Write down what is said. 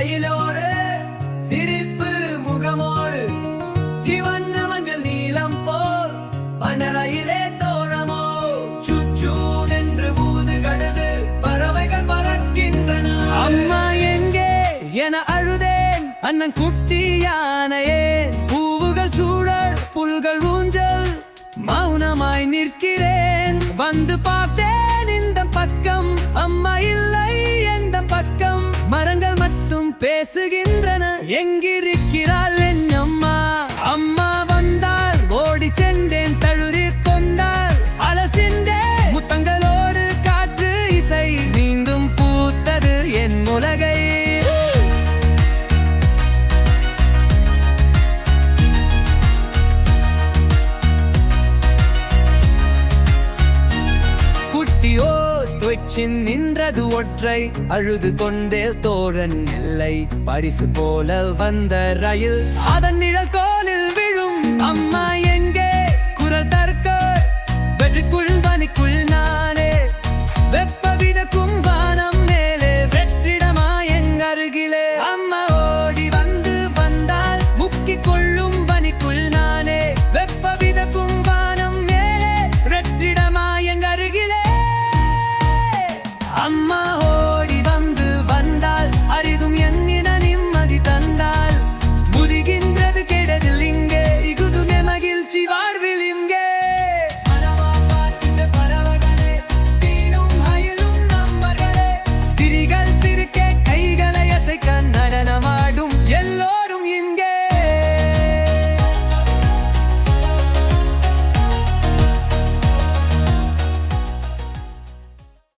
ரயிலோடு சிரிப்பு முகமோடு சிவந்த மஞ்சள் நீளம் போல் வனரயிலே தோழமோ சுச்சூ என்று ஊது கடுது பறவைகள் பறக்கின்றன. அம்மா எங்கே என அழுதேன், அண்ணன் குட்டி யானையே. பூவுகள் சூழல் புல்கள் ஊஞ்சல் மௌனமாய் நிற்கிறேன். வந்து பார்த்தேன் இந்த பக்கம், அம்மா இல்லை எந்த பக்கம். மரங்கள் மட்டும் பேசுகின்றன, எங்கிருக்கிறாள் என் அம்மா? அம்மா வந்தால் ஓடி சென்றேன், தழுறிக் கொண்டால் அலசிந்தேன். முத்தங்களோடு காற்று இசை மீண்டும் பூத்தது என் உலகை. குட்டியோ ஸ்விட்சின் நின்றது ஒற்றை, அழுது கொண்டே தோழன் எல்லை. பரிசு போல வந்த ரயில் அதன் நிழல் தோளில் விழும். அம்மா எங்க